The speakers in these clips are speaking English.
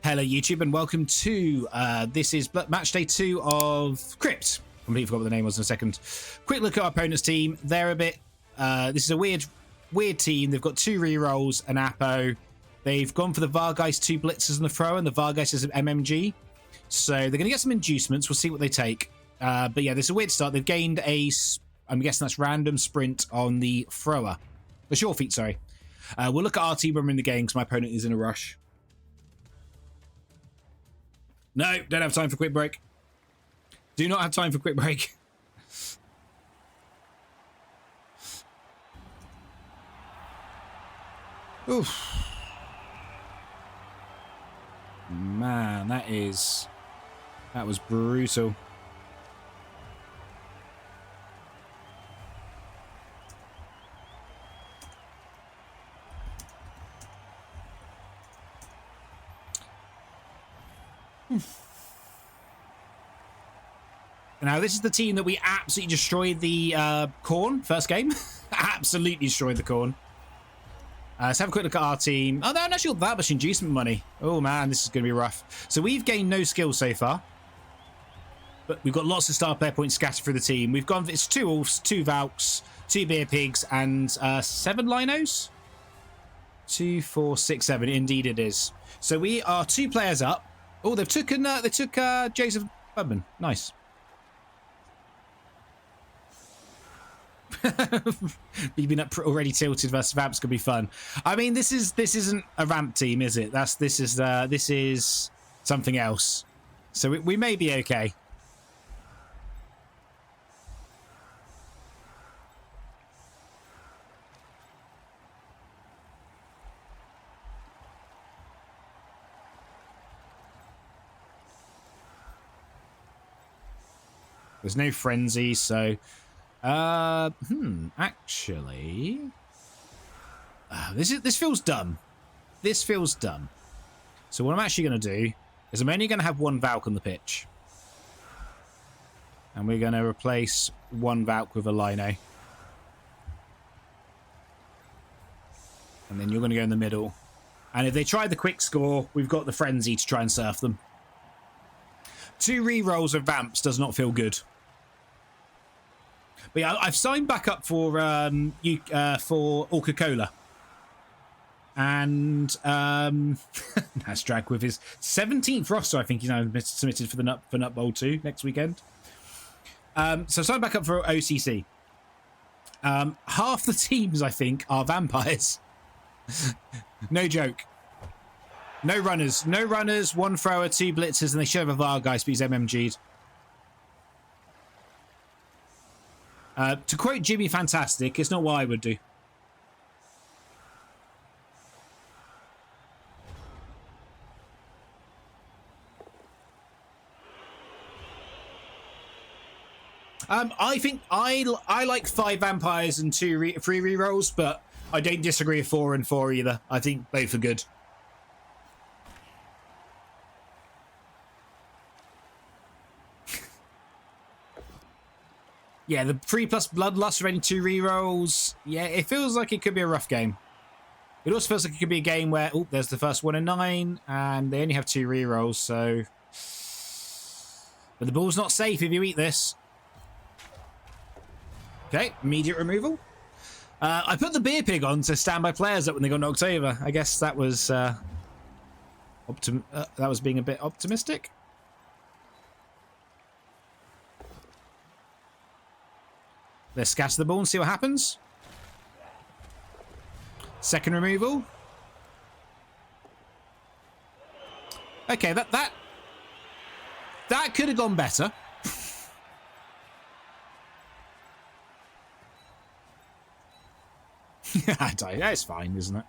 Hello YouTube and welcome to this is match day 2 of Crypt. I completely forgot what the name was in a second. Quick look at our opponent's team. They're a bit this is a weird team. They've got 2 rerolls, an Apo. They've gone for the Vargeist 2 blitzers and the thrower, and the Vargeist is an MMG. So they're going to get some inducements. We'll see what they take. But yeah, this is a weird start. They've gained a, I'm guessing that's random sprint on the thrower. The short feet, sorry. We'll look at our team when we're in the game because my opponent is in a rush. No, don't have time for quick break. Do not have time for quick break. Oof. Man, that was brutal. Now, this is the team that we absolutely destroyed the Corn first game. Absolutely destroyed the Corn. Let's have a quick look at our team. Oh, they haven't actually got that much inducement money. Oh, man, this is going to be rough. So we've gained no skill so far. But we've got lots of star player points scattered through the team. We've gone, it's 2 Wolves, 2 Valks, 2 Beer Pigs, and 7 Linos? 2, 4, 6, 7. Indeed it is. So we are 2 players up. Oh, they took Joseph Budman. Nice. You've been up already tilted versus Vamps could be fun. I mean, this isn't a ramp team, is it? This is something else. So we may be okay. There's no frenzy, so actually this feels dumb. This feels dumb. So what I'm actually going to do is I'm only going to have 1 Valk on the pitch. And we're going to replace 1 Valk with a Lino. And then you're going to go in the middle. And if they try the quick score, we've got the frenzy to try and surf them. 2 rerolls of Vamps does not feel good. But yeah, I've signed back up for Orca-Cola. And that's Drag with his 17th roster, I think he's now submitted for the Nut Bowl 2 next weekend. So signed back up for OCC. Half the teams, I think, are vampires. No joke. No runners. No runners, 1 thrower, 2 blitzers, and they should have a Vargeist, but he's MMG'd. To quote Jimmy Fantastic, it's not what I would do. I think I like 5 vampires and 3 rerolls, but I don't disagree with 4 and 4 either. I think both are good. Yeah, the 3+ bloodlust with only 2 rerolls. Yeah, it feels like it could be a rough game. It also feels like it could be a game where, oh, there's the first 1 and 9, and they only have 2 rerolls, so. But the ball's not safe if you eat this. Okay, immediate removal. I put the Beer Pig on to stand by players up when they got knocked over. I guess that was being a bit optimistic. Let's scatter the ball and see what happens. Second removal. Okay, that could have gone better. It's fine, isn't it?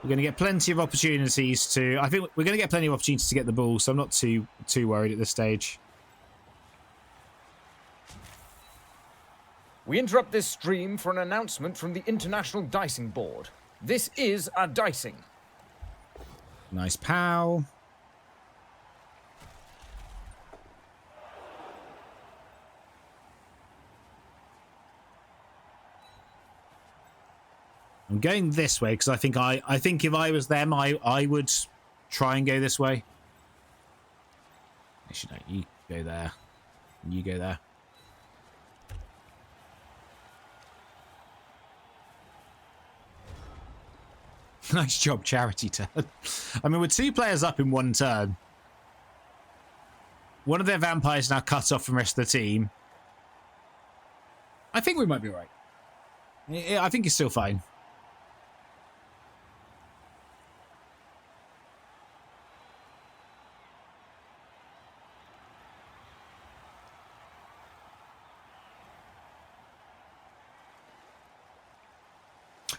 We're going to get plenty of opportunities to. I think we're going to get plenty of opportunities to get the ball, so I'm not too worried at this stage. We interrupt this stream for an announcement from the International Dicing Board. This is our dicing. Nice pow. I'm going this way because I think if I was them, I would try and go this way. Actually, no, you go there. And you go there. Nice job, charity turn. I mean, we're 2 players up in 1 turn. One of their vampires now cut off from the rest of the team. I think we might be right. I think it's still fine.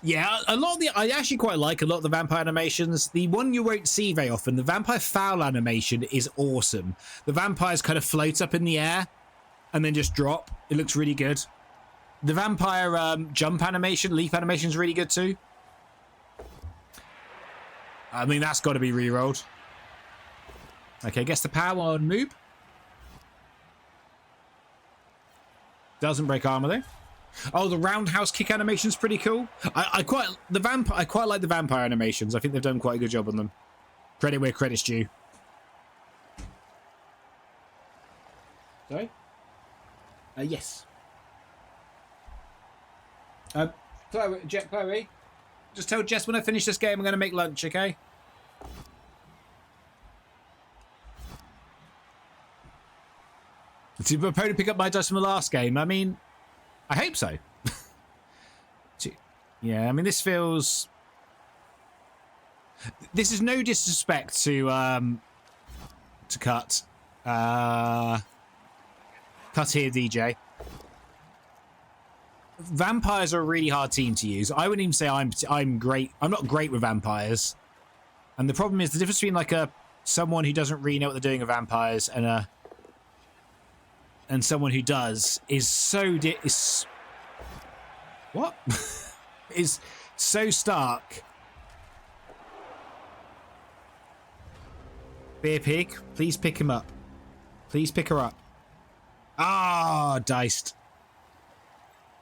Yeah, a lot of the I actually quite like a lot of the vampire animations. The one you won't see very often, the vampire foul animation, is awesome. The vampires kind of float up in the air and then just drop. It looks really good. The vampire jump animation, leap animation is really good too. I mean, that's got to be re-rolled. Okay, gets the power on Moob. Doesn't break armor though. Oh, the roundhouse kick animation's pretty cool. I quite like the vampire animations. I think they've done quite a good job on them. Credit where credit's due. Sorry? Yes. Chloe, just tell Jess when I finish this game I'm going to make lunch, okay? Did my opponent pick up my dice from the last game? I mean, I hope so. Yeah, I mean, this feels... This is no disrespect to cut. Cut here, DJ. Vampires are a really hard team to use. I wouldn't even say I'm great. I'm not great with vampires. And the problem is the difference between like someone who doesn't really know what they're doing with vampires and someone who does is so what is so stark. Beer pig, please pick him up. Please pick her up. Ah, diced.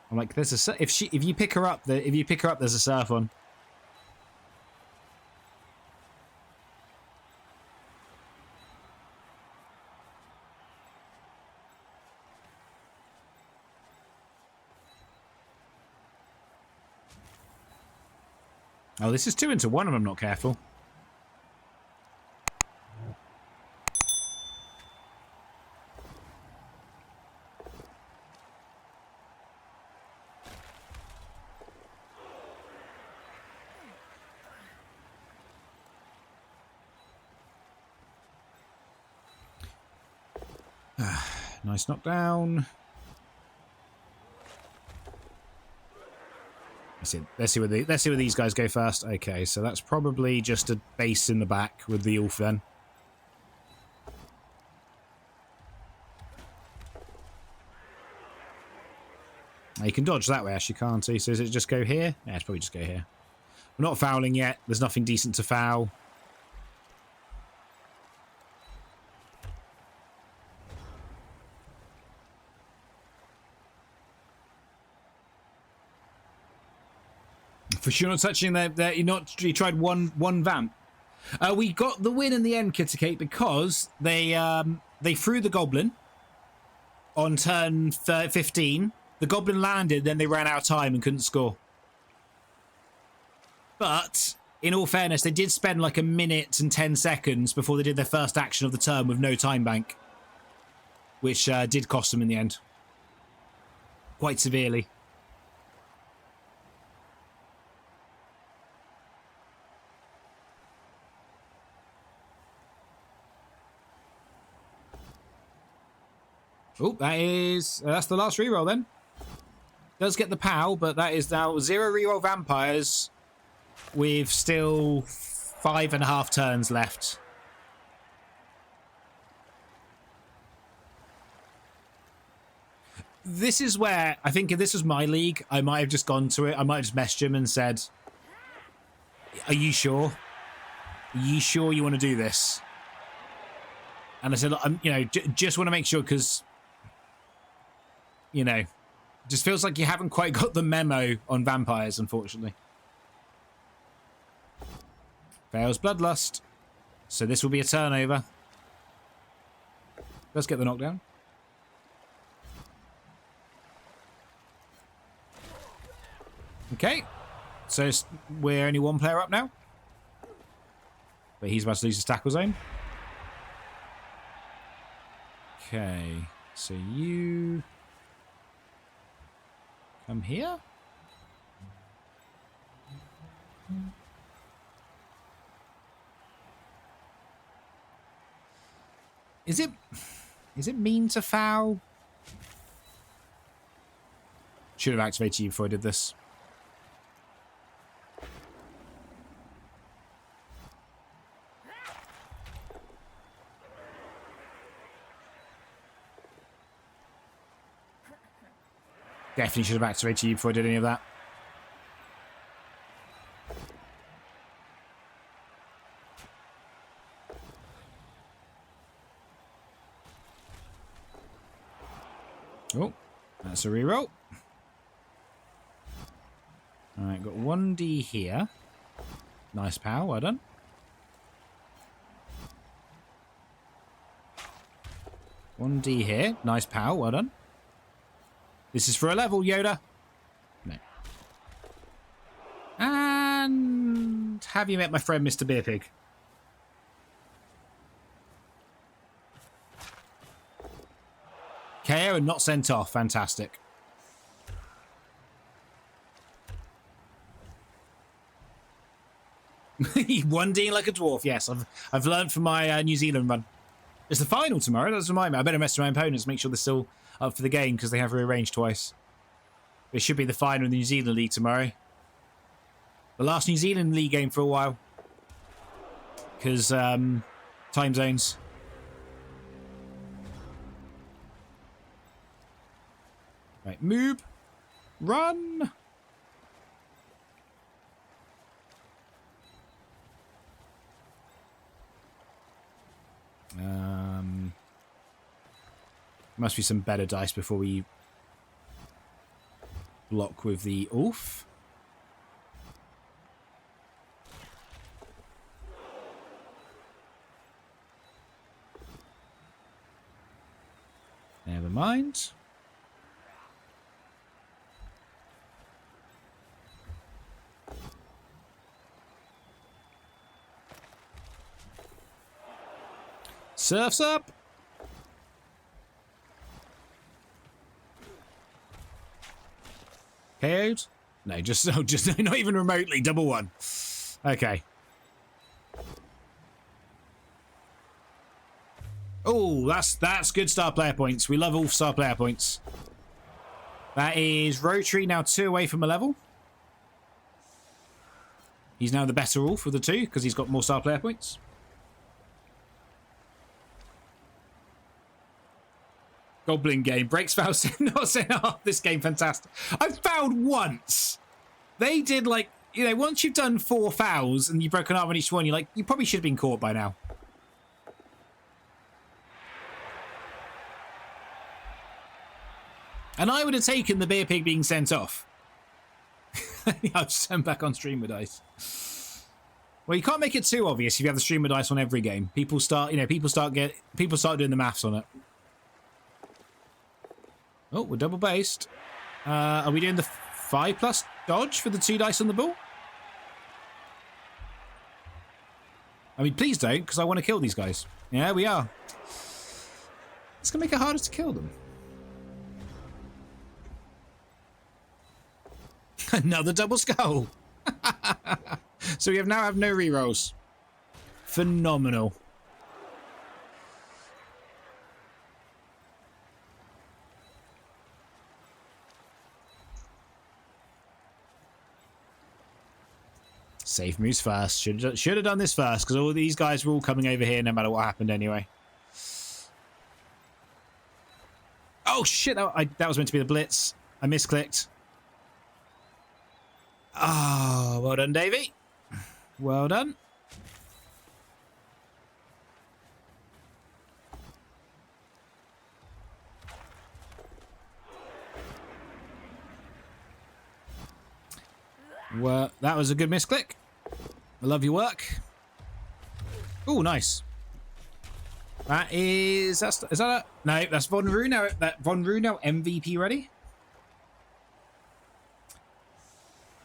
I'm like, there's a if you pick her up, there's a surf on. Oh, this is 2 into 1 if I'm not careful. Nice knockdown. Let's see where these guys go first. Okay, so that's probably just a base in the back with the Ulf then. You can dodge that way, actually, can't he? So does it just go here? Yeah, it's probably just go here. We're not fouling yet. There's nothing decent to foul. For sure not touching that. You tried one vamp. We got the win in the end, Kittercake, because they threw the goblin on turn 15. The goblin landed, then they ran out of time and couldn't score. But in all fairness, they did spend like a minute and 10 seconds before they did their first action of the turn with no time bank, which did cost them in the end quite severely. Oh, that's the last reroll then. Does get the POW, but that is now 0 reroll vampires with still 5.5 turns left. This is where I think if this was my league, I might have just gone to it. I might have just messaged him and said, "Are you sure? Are you sure you want to do this?" And I said, just want to make sure because. Just feels like you haven't quite got the memo on vampires, unfortunately. Fails bloodlust. So this will be a turnover. Let's get the knockdown. Okay. So we're only one player up now. But he's about to lose his tackle zone. Okay. So you come here. Is it mean to foul? Should have activated you before I did this. Definitely should have activated you before I did any of that. Oh, that's a reroll. Alright, got 1D here. Nice power, well done. One D here. Nice power, well done. This is for a level, Yoda. No. And have you met my friend, Mr. Beer Pig? KO and not sent off. Fantastic. One D like a dwarf. Yes, I've learned from my New Zealand run. It's the final tomorrow. That's remind me. I better mess with my opponents. Make sure they're still up for the game because they have rearranged twice. It should be the final in the New Zealand League tomorrow. The last New Zealand League game for a while because time zones. Right, move, run. Must be some better dice before we block with the Ulf. Never mind. Surf's up. KO'd? No, just not even remotely. Double one. Okay. Oh, that's good star player points. We love all star player points. That is Rotary now 2 away from a level. He's now the better Wolf of the two because he's got more star player points. Goblin game. Breaks fouls. Not saying, oh, this game fantastic. I've fouled once. They did like, you know, once you've done 4 fouls and you've broken up on each one, you're like, you probably should have been caught by now. And I would have taken the Beer Pig being sent off. I'll just turn back on streamer dice. Well, you can't make it too obvious if you have the streamer dice on every game. People start, you know, people start doing the maths on it. Oh, we're double based. Are we doing the 5+ dodge for the 2 dice on the ball? I mean, please don't, because I want to kill these guys. Yeah, we are. It's going to make it harder to kill them. Another double skull. So we now have no rerolls. Phenomenal. Safe moves first. Should have done this first because all these guys were all coming over here no matter what happened anyway. Oh shit! That was meant to be the blitz. I misclicked. Ah, oh, well done, Davey. Well done. Well, that was a good misclick. I love your work. Oh, nice. That is... is that a... No, that's Von Runo. That Von Runo MVP ready?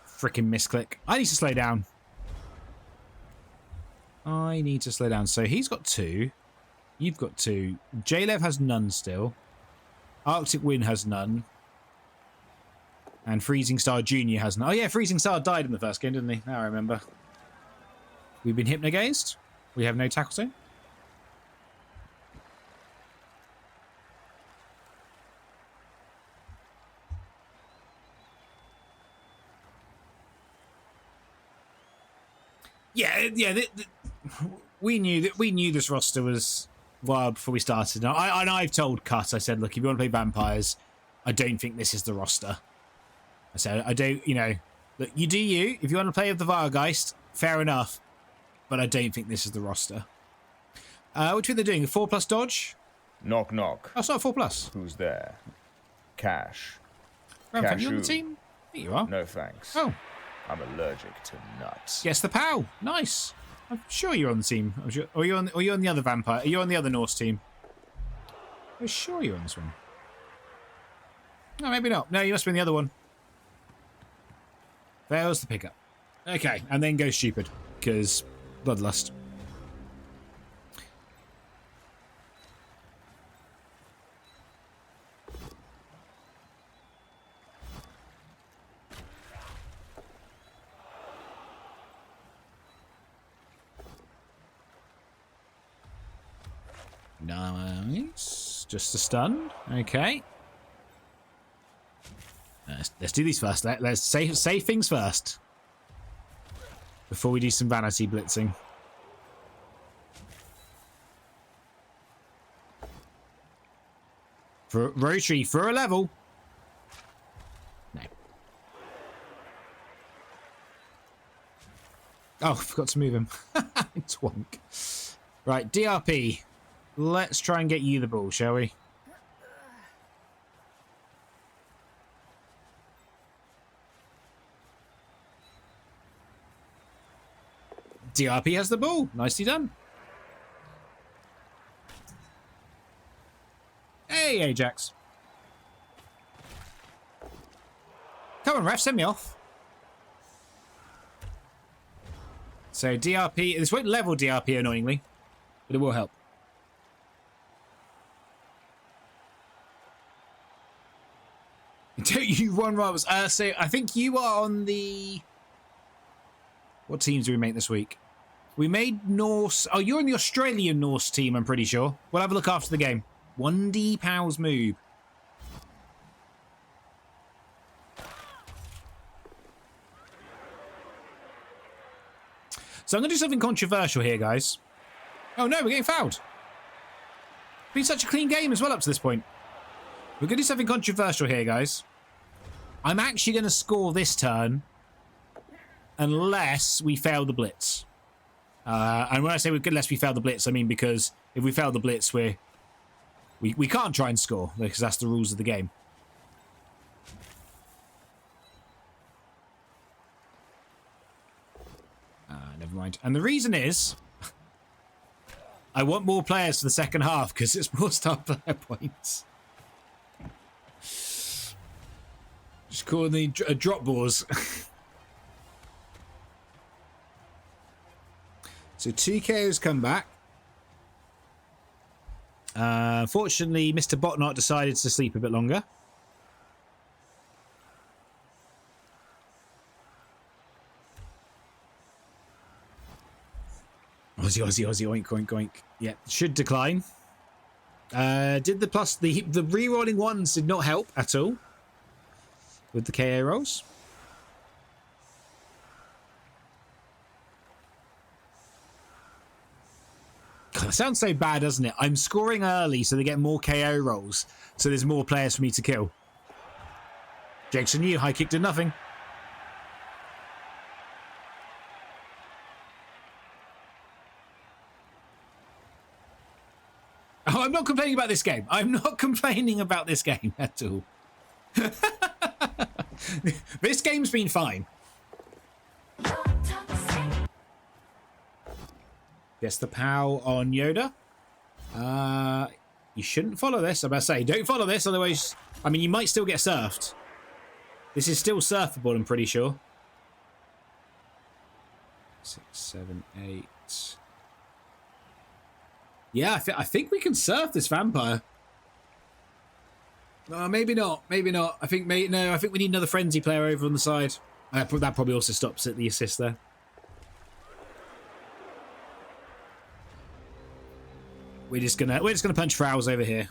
Freaking misclick. I need to slow down. I need to slow down. So he's got 2. You've got 2. Jalev has none still. Arctic Wind has none. And Freezing Star Jr. has none. Oh, yeah, Freezing Star died in the first game, didn't he? Now I remember. We've been hypnogazed. We have no tackle zone. Yeah. We knew this roster was wild before we started. And I've told Cut. I said, look, if you want to play vampires, I don't think this is the roster. I said, I don't. You know, look, you do you. If you want to play with the Viregeist, fair enough. But I don't think this is the roster. What are they doing? A 4+ dodge? Knock, knock. Oh, it's not a 4+. Who's there? Cash. Ramfam, you on the team? Here you are. No thanks. Oh. I'm allergic to nuts. Yes, the POW. Nice. I'm sure you're on the team. Or you're on the other vampire. Are you on the other Norse team? I'm sure you're on this one. No, maybe not. No, you must be on the other one. There's the pickup. Okay, and then go stupid, because bloodlust. Nice. Just a stun. Okay. Let's do these first. Let's say things first. Before we do some vanity blitzing. For rotary, for a level. No. Oh, I forgot to move him. Twonk. Right, DRP. Let's try and get you the ball, shall we? DRP has the ball. Nicely done. Hey, Ajax. Come on, ref, send me off. So DRP, this won't level DRP annoyingly, but it will help. Don't you run rivals? So I think you are on the... What teams do we make this week? We made Norse... Oh, you're on the Australian Norse team, I'm pretty sure. We'll have a look after the game. 1D Pow's move. So I'm going to do something controversial here, guys. Oh no, we're getting fouled. It's been such a clean game as well up to this point. We're going to do something controversial here, guys. I'm actually going to score this turn unless we fail the blitz. And when I say unless we fail the blitz, I mean because if we fail the blitz, we can't try and score because that's the rules of the game. Never mind. And the reason is I want more players for the second half because it's more star player points. Just calling the drop balls. So 2 KOs come back. Fortunately, Mr. Botnot decided to sleep a bit longer. Aussie, oink, oink, oink. Yeah, should decline. Did the plus the re-rolling ones did not help at all with the KO rolls. God, that sounds so bad, doesn't it? I'm scoring early so they get more KO rolls, so there's more players for me to kill. Jake's on you, high kick did nothing. Oh, I'm not complaining about this game. I'm not complaining about this game at all. This game's been fine. Gets the POW on Yoda. You shouldn't follow this. I'm about to say, don't follow this, otherwise... I mean, you might still get surfed. This is still surfable, I'm pretty sure. 6, 7, 8... Yeah, I think we can surf this vampire. Maybe not. Maybe not. I think we need another frenzy player over on the side. That probably also stops at the assist there. We're just gonna punch fouls over here.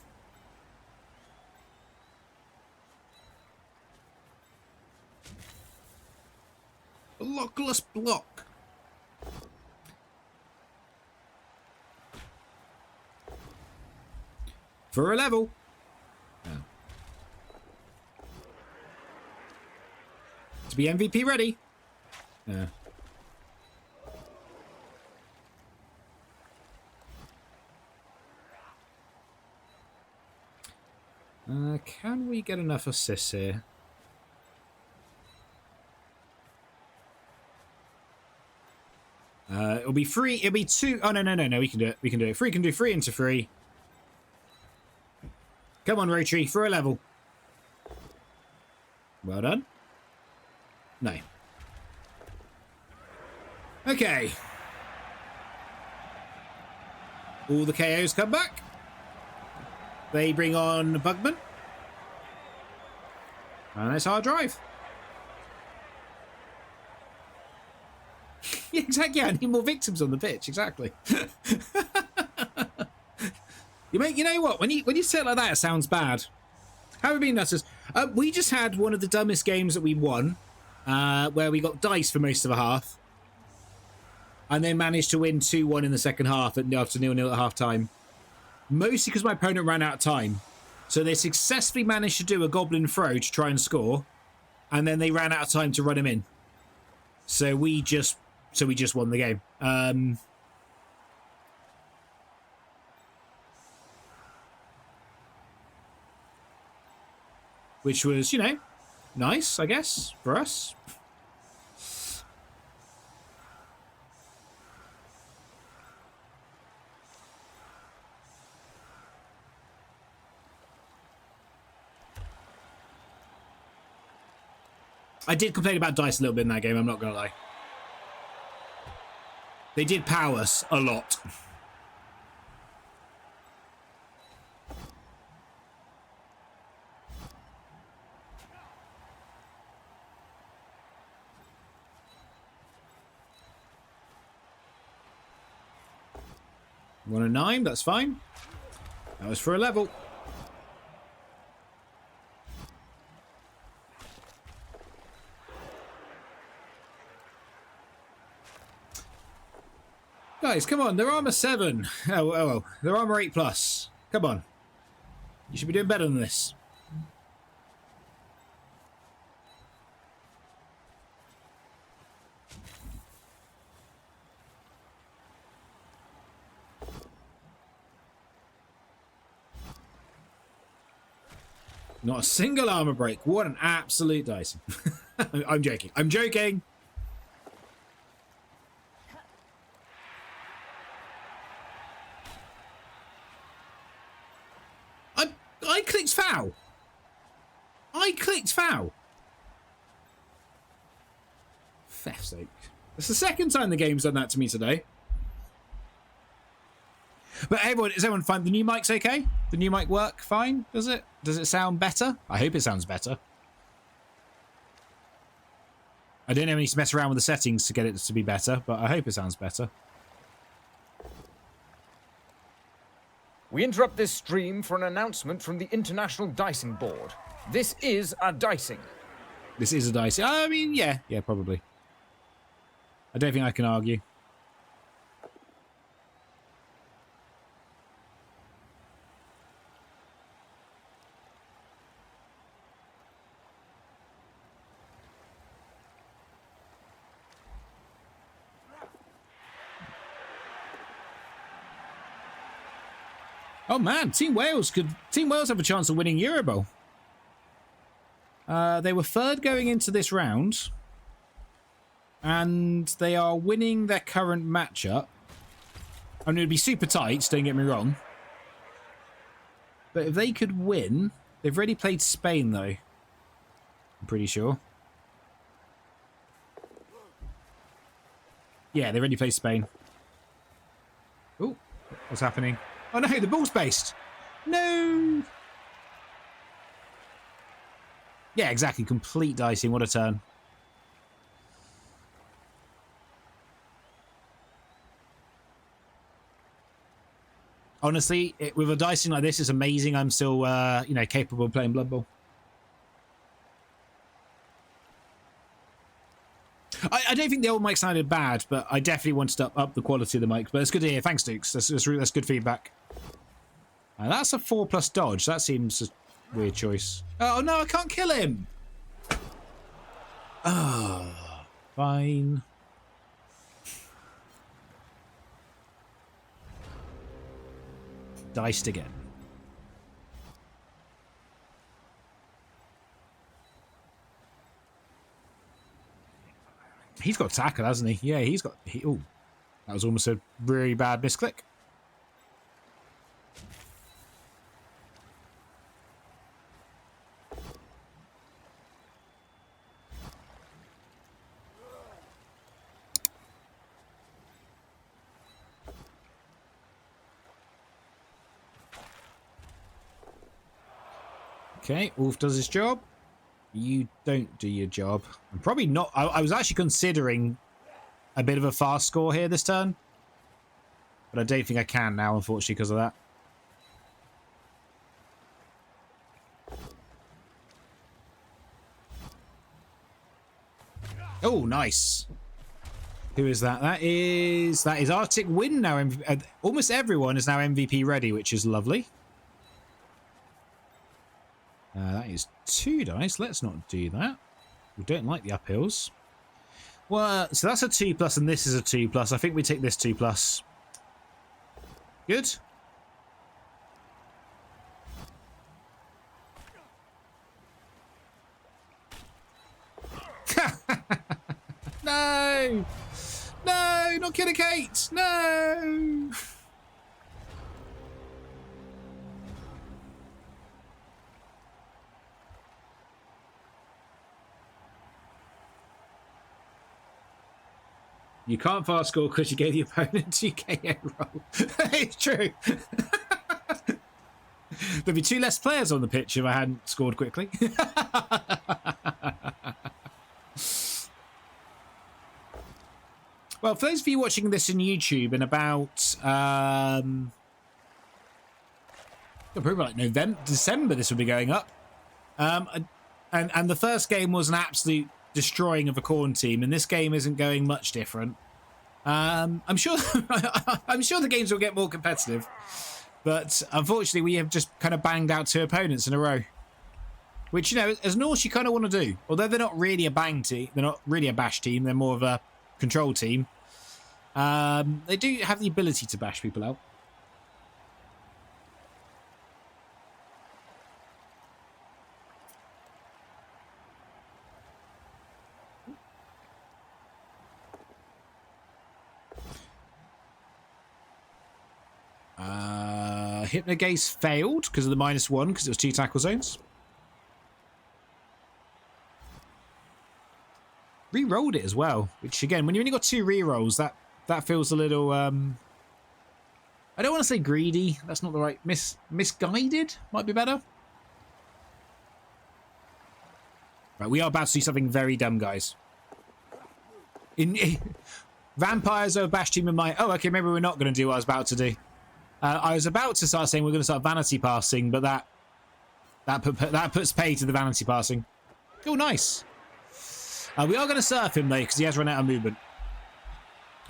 Blockless block. For a level. Oh. To be MVP ready. Yeah. Can we get enough assists here? It'll be free. It'll be 2. Oh, no. We can do it. We can do it. Free can do 3 into 3. Come on, Rotary, for a level. Well done. No. Okay. All the KOs come back. They bring on Bugman. And that's our drive. Yeah, exactly. I need more victims on the pitch. Exactly. You know what? When you say it like that, it sounds bad. How have we been, nutters? We just had one of the dumbest games that we won, where we got dice for most of a half, and then managed to win 2-1 in the second half after 0-0 at half time. Mostly because my opponent ran out of time. So they successfully managed to do a goblin throw to try and score, and then they ran out of time to run him in. So we just won the game. Which was, nice, I guess, for us. I did complain about dice a little bit in that game, I'm not going to lie. They did power us a lot. One and 9, that's fine. That was for a level. Guys, come on, they're armor 7. Oh, they're armor 8 plus. Come on. You should be doing better than this. Not a single armor break. What an absolute dicing. I'm joking. I'm joking. I clicked foul. I clicked foul. F's sake. It's the second time the game's done that to me today. But is everyone fine? The new mic's okay? The new mic work fine? Does it? Does it sound better? I hope it sounds better. I don't know if I need to mess around with the settings to get it to be better, but I hope it sounds better. We interrupt this stream for an announcement from the International Dicing Board. This is a dicing. This is a dicing. I mean, yeah, probably. I don't think I can argue. Oh man, Team Wales have a chance of winning Euro Bowl. They were third going into this round, and they are winning their current matchup. I mean, it'd be super tight, don't get me wrong. But if they could win... They've already played Spain, though. I'm pretty sure. Yeah, they've already played Spain. Oh, what's happening? Oh no, the ball's based. No. Yeah, exactly. Complete dicing. What a turn. Honestly, with a dicing like this, it's amazing. I'm still, you know, capable of playing Blood Bowl. I don't think the old mic sounded bad, but I definitely wanted to up the quality of the mic. But it's good to hear. Thanks, Dukes. That's good feedback. That's a 4+ dodge. That seems a weird choice. Oh, no, I can't kill him. Oh, fine. Diced again. He's got tackle, hasn't he? Yeah, he's got... Oh, that was almost a really bad misclick. Okay, Wolf does his job. You don't do your job. I'm probably not... I was actually considering a bit of a fast score here this turn. But I don't think I can now, unfortunately, because of that. Oh, nice. Who is that? That is Arctic Wind now. Almost everyone is now MVP ready, which is lovely. That is 2 dice. Let's not do that. We don't like the uphills. Well, so that's a 2+, and this is a 2+. I think we take this 2+. Good. No! No! Not Killer Kate! No! You can't fast score because you gave the opponent 2 KO roll. It's true. There'd be 2 less players on the pitch if I hadn't scored quickly. Well, for those of you watching this on YouTube in about probably like November, December, this will be going up. And the first game was an absolute destroying of a Khorne team, and this game isn't going much different. I'm sure I'm sure the games will get more competitive, but unfortunately we have just kind of banged out 2 opponents in a row, which, you know, as Norse you kind of want to do, although they're not really a bang team, they're not really a bash team, they're more of a control team. They do have the ability to bash people out. Hypnogaze failed because of the -1, because it was 2 tackle zones. Re-rolled it as well, which again, when you only got 2 re-rolls, that feels a little I don't want to say greedy, that's not the right... misguided might be better. Right, we are about to do something very dumb, guys. Vampires are a bash team in my... Oh, okay, maybe we're not going to do what I was about to do. I was about to start saying we're going to start vanity passing, but that puts pay to the vanity passing. Oh, nice. We are going to surf him, though, because he has run out of movement.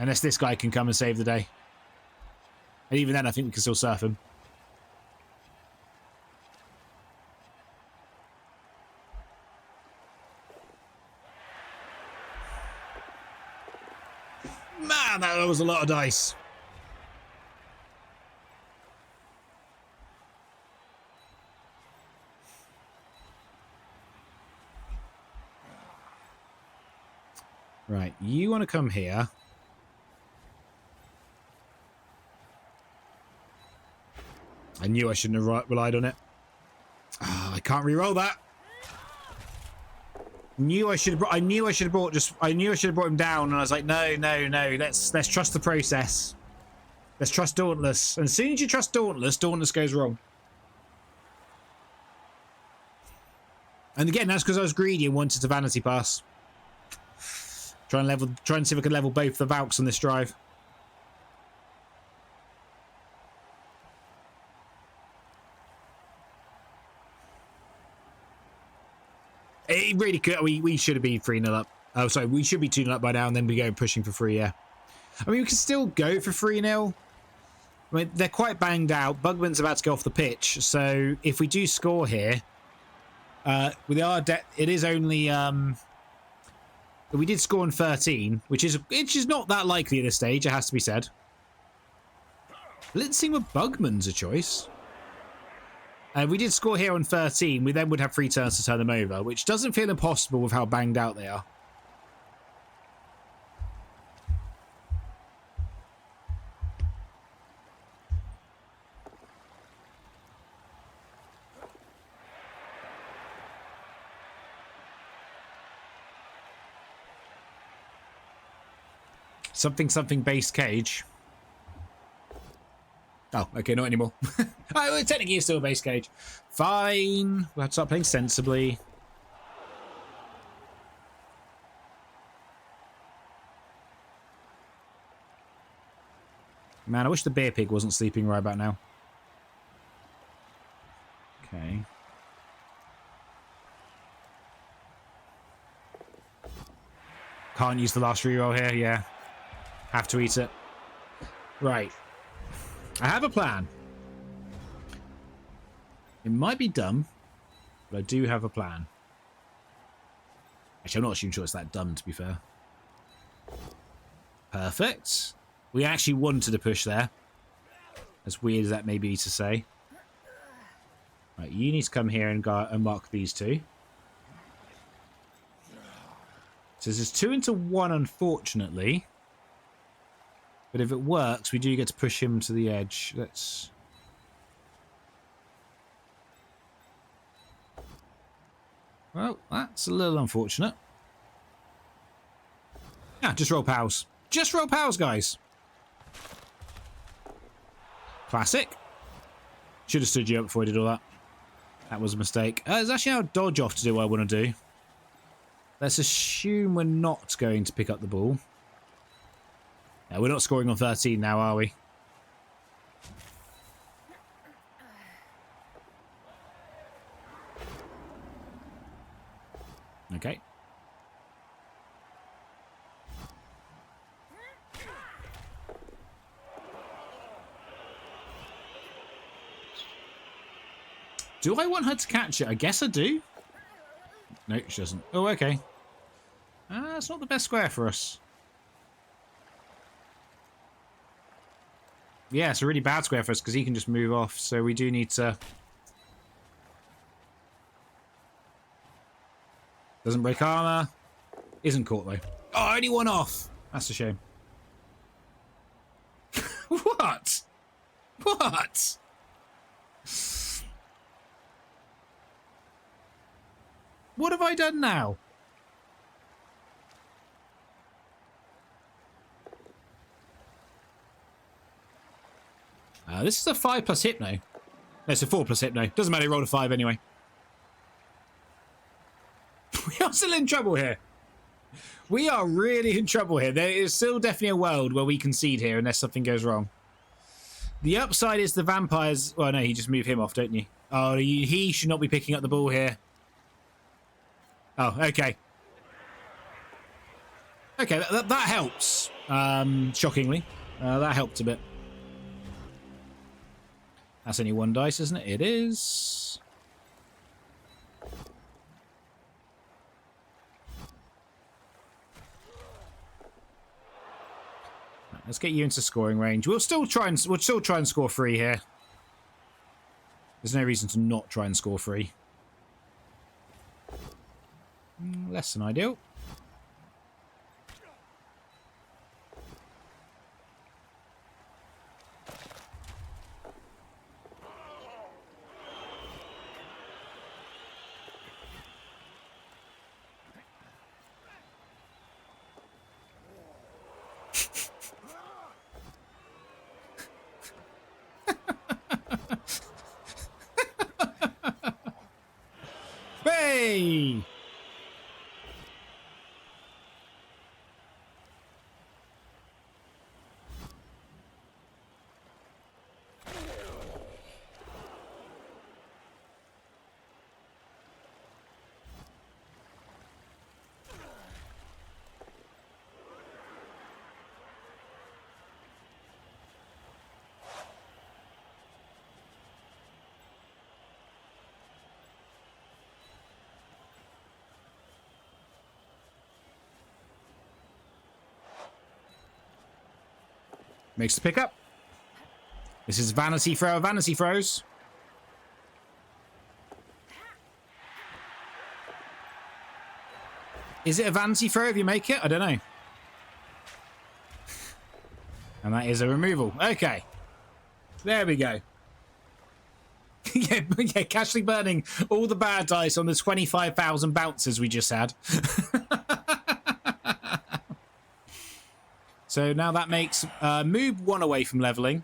Unless this guy can come and save the day. And even then, I think we can still surf him. Man, that was a lot of dice. Right, you want to come here. I knew I shouldn't have relied on it. Oh, I can't re-roll that. I knew I should have brought him down, and I was like, no. Let's trust the process. Let's trust Dauntless. And as soon as you trust Dauntless, Dauntless goes wrong. And again, that's because I was greedy and wanted to vanity pass. Try and see if I can level both the Valks on this drive. It really could. We should have been 3-0 up. Oh, sorry. We should be 2-0 up by now, and then we go pushing for 3, yeah. I mean, we can still go for 3-0. I mean, they're quite banged out. Bugman's about to go off the pitch. So if we do score here, with our it is only... we did score on 13, which is not that likely at this stage, it has to be said. Let's see what Bugman's a choice. We did score here on 13. We then would have 3 turns to turn them over, which doesn't feel impossible with how banged out they are. Something base cage. Oh, okay, not anymore. Oh, well, technically it's still a base cage. Fine. We'll have to start playing sensibly. Man, I wish the beer pig wasn't sleeping right about now. Okay. Can't use the last reroll here, yeah. Have to eat it. Right. I have a plan. It might be dumb, but I do have a plan. Actually, I'm not even sure it's that dumb, to be fair. Perfect. We actually wanted to push there. As weird as that may be to say. Right, you need to come here and mark these 2. So this is 2 into 1, unfortunately. But if it works, we do get to push him to the edge. Let's... Well, that's a little unfortunate. Yeah, just roll pals. Just roll pals, guys. Classic. Should have stood you up before I did all that. That was a mistake. There's actually now a dodge off to do what I want to do. Let's assume we're not going to pick up the ball. Yeah, we're not scoring on 13 now, are we? Okay. Do I want her to catch it? I guess I do. No, she doesn't. Oh, okay. That's not the best square for us. Yeah, it's a really bad square for us because he can just move off. So we do need to... Doesn't break armor. Isn't caught, though. Oh, only 1 off. That's a shame. What? What? What have I done now? This is a 5 plus hypno. No, it's a 4 plus hypno. Doesn't matter, roll a 5 anyway. We are still in trouble here. We are really in trouble here. There is still definitely a world where we concede here unless something goes wrong. The upside is the vampires... Well, no, you just move him off, don't you? Oh, he should not be picking up the ball here. Oh, okay. Okay, that helps. Shockingly. That helped a bit. That's only 1 dice, isn't it? It is. Right, let's get you into scoring range. We'll still try and score 3 here. There's no reason to not try and score 3. Less than ideal. Hey! Makes the pickup. This is vanity throw of vanity throws. Is it a vanity throw if you make it? I don't know. And that is a removal. Okay. There we go. yeah, casually burning all the bad dice on the 25,000 bounces we just had. So now that makes move 1 away from leveling.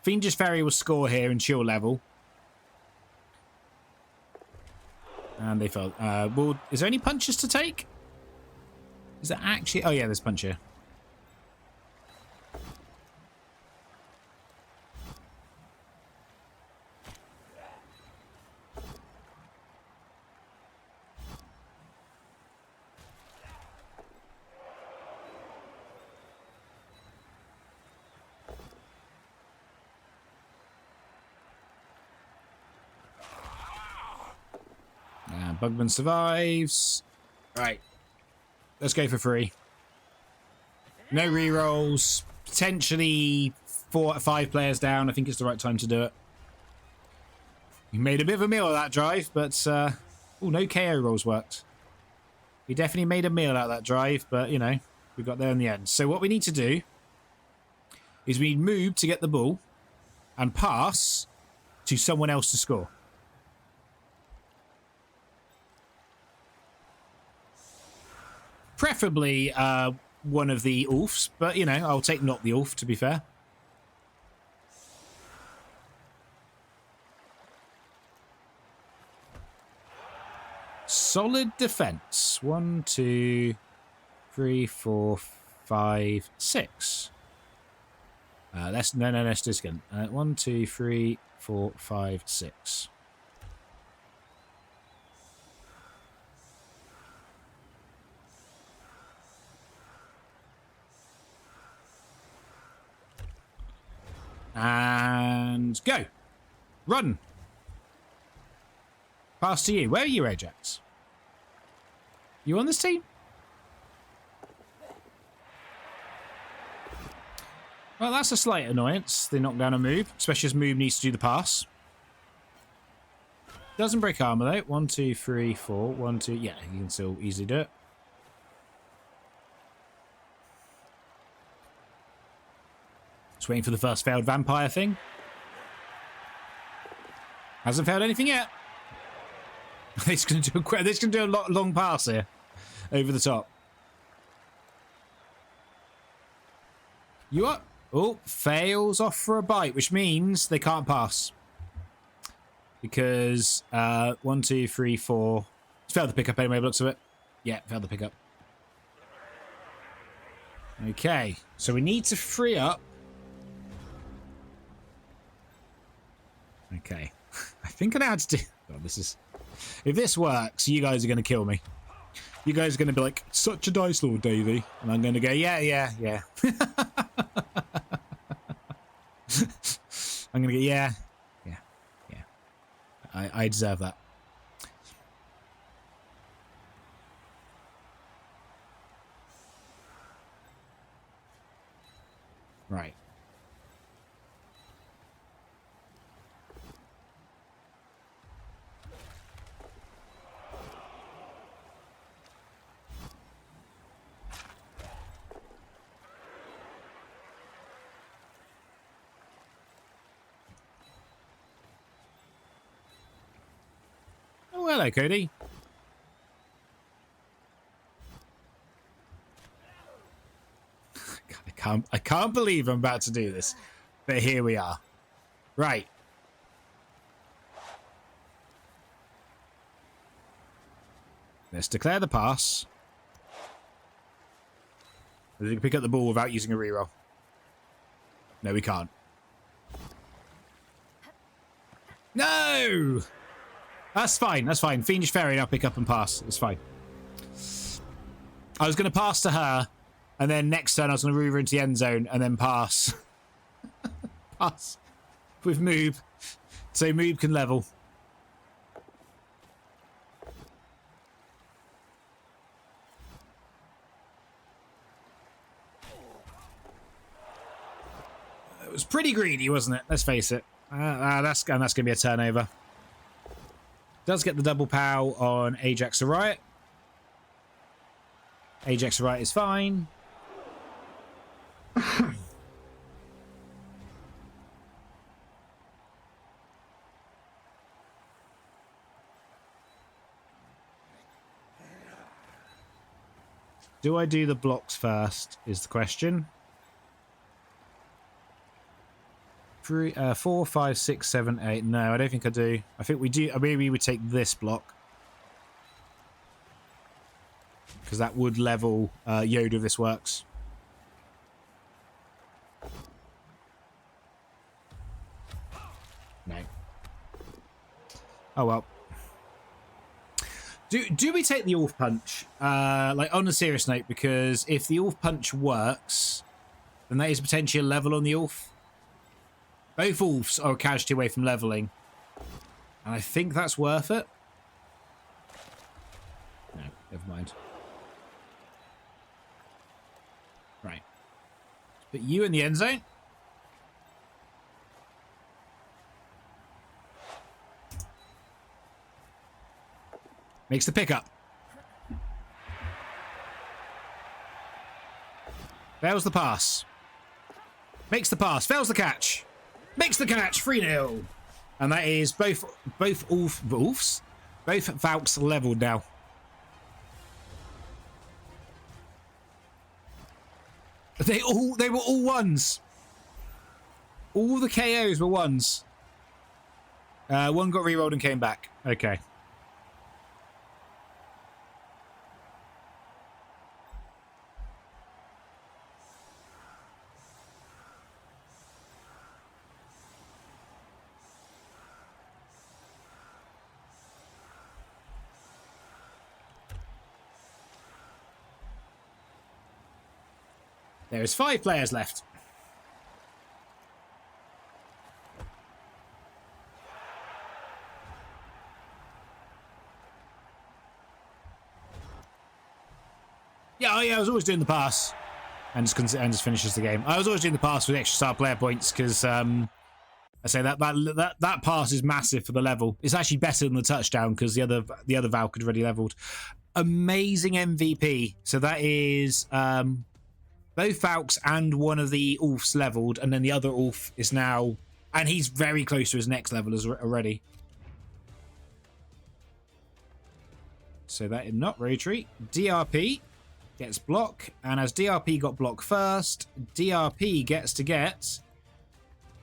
Fiendish Fairy will score here and she'll level. And they failed. Well, is there any punches to take? Is there actually... Oh, yeah, there's punch here. Bugman survives. Right. Let's go for 3. No rerolls. Potentially 4 or 5 players down. I think it's the right time to do it. We made a bit of a meal of that drive, but... oh, no KO rolls worked. We definitely made a meal out of that drive, but, you know, we got there in the end. So what we need to do is we need move to get the ball and pass to someone else to score. Preferably one of the Ulfs, but, you know, I'll take not the Ulf, to be fair. Solid defense. 1, 2, 3, 4, 5, 6. Let's do this again. 1, 2, 3, 4, 5, 6. And go. Run. Pass to you. Where are you, Ajax? You on this team? Well, that's a slight annoyance. They knock down a move, especially as move needs to do the pass. Doesn't break armor though. 1, 2, 3, 4. 1, 2. Yeah, you can still easily do it. Just waiting for the first failed vampire thing. Hasn't failed anything yet. This can do a long pass here, over the top. You up? Oh, fails off for a bite, which means they can't pass because 1, 2, 3, 4. It's failed the pickup anyway. By the looks of it. Yeah, failed the pickup. Okay, so we need to free up. Okay, I think I know how to do. Oh, this is. If this works, you guys are going to kill me. You guys are going to be like, such a dice lord, Davey. And I'm going to go, yeah. I'm going to go, yeah. I deserve that. Right. Oh, hello, Cody. God, I can't believe I'm about to do this, but here we are. Right. Let's declare the pass. We can pick up the ball without using a reroll. No, we can't. No! That's fine. That's fine. Fiendish Fairy, I'll pick up and pass. It's fine. I was going to pass to her, and then next turn I was going to move her into the end zone and then pass. Pass with Moob. So Moob can level. It was pretty greedy, wasn't it? Let's face it. That's going to be a turnover. Does get the double pow on Ajax the Riot. Ajax the Riot is fine. Do I do the blocks first is the question. 4, 5, 6, 7, 8. No, I don't think I do. I think we do. Maybe we would take this block. Because that would level Yoda if this works. No. Oh well. Do we take the Ulf Punch? Like on a serious note, because if the Ulf Punch works, then that is potentially a level on the Ulf. Both Ulfs are a casualty away from leveling. And I think that's worth it. No, never mind. Right. Put you in the end zone. Makes the pickup. Fails the pass. Makes the pass. Fails the catch. Makes the catch. 3-0. And that is both Ulfs? Both Valks leveled now. They were all ones. All the KOs were ones. One got rerolled and came back. Okay. There is 5 players left. Yeah, I was always doing the pass and just finishes the game. I was always doing the pass with extra star player points because I say that pass is massive for the level. It's actually better than the touchdown because the other Valk had already leveled. Amazing MVP. So that is both Valks and one of the Ulfs leveled, and then the other Ulf is now, and he's very close to his next level already. So that is not retreat. DRP gets block, and as DRP got block first, DRP gets to get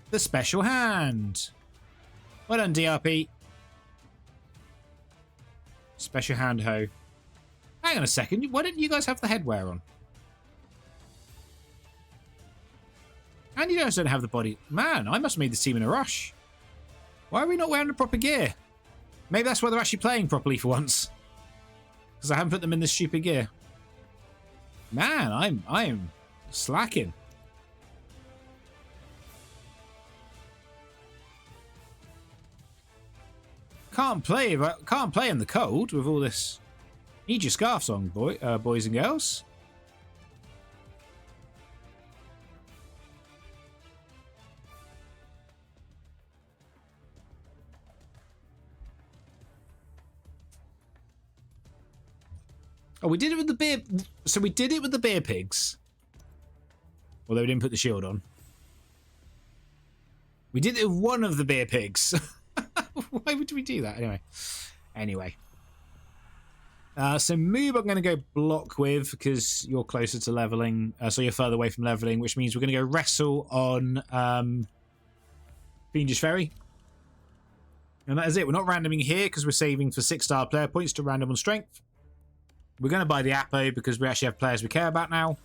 the special hand. Well done, DRP. Special hand ho. Hang on a second. Why didn't you guys have the headwear on? And you guys don't have the body. Man, I must have made this team in a rush. Why are we not wearing the proper gear? Maybe that's why they're actually playing properly for once. Because I haven't put them in this stupid gear. Man, I am slacking. Can't play in the cold with all this. Need your scarves on, boys and girls. Oh, we did it with the beer. So we did it with the beer pigs. Although we didn't put the shield on. We did it with one of the beer pigs. Why would we do that? Anyway. So Moob I'm going to go block with because you're closer to leveling. So you're further away from leveling, which means we're going to go wrestle on Fiendish Fairy. And that is it. We're not randoming here because we're saving for 6-star player points to random on strength. We're going to buy the Apo because we actually have players we care about now.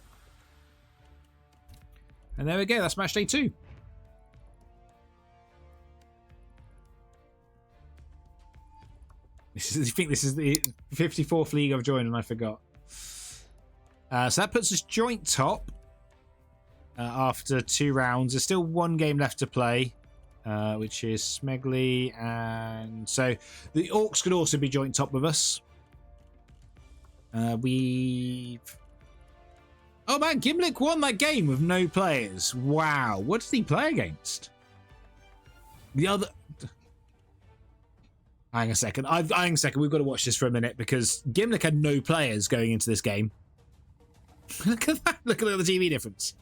And there we go. That's match day 2. I think this is the 54th league I've joined and I forgot. So that puts us joint top after 2 rounds. There's still 1 game left to play, which is Smegley. And so the Orcs could also be joint top with us. Oh man, Gimlick won that game with no players. Wow. What did he play against? The other... Hang on a second. We've got to watch this for a minute because Gimlick had no players going into this game. Look at that. Look at the TV difference.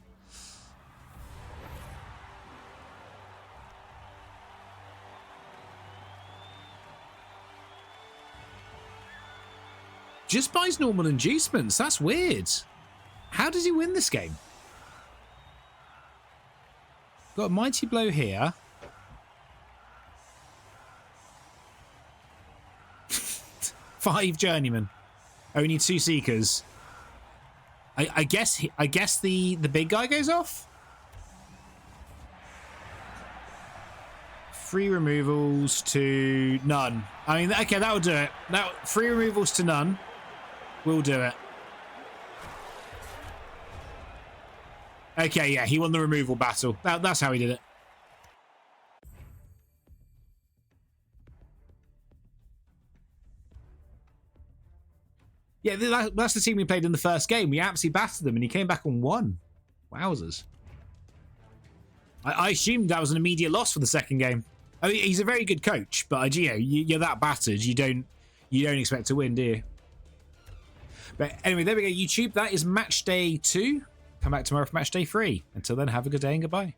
Just buys normal inducements. That's weird. How does he win this game? Got a mighty blow here. Five journeymen. Only 2 seekers. I guess the big guy goes off. 3 removals to none. I mean, okay, that will do it. 3 removals to none. We'll do it. Okay, yeah, he won the removal battle. That's how he did it. Yeah, that's the team we played in the first game. We absolutely battered them, and he came back and won. Wowzers. I assumed that was an immediate loss for the second game. I mean, he's a very good coach, but you're that battered, you don't expect to win, do you? But anyway, there we go, YouTube. That is match day 2. Come back tomorrow for match day 3. Until then, have a good day and goodbye.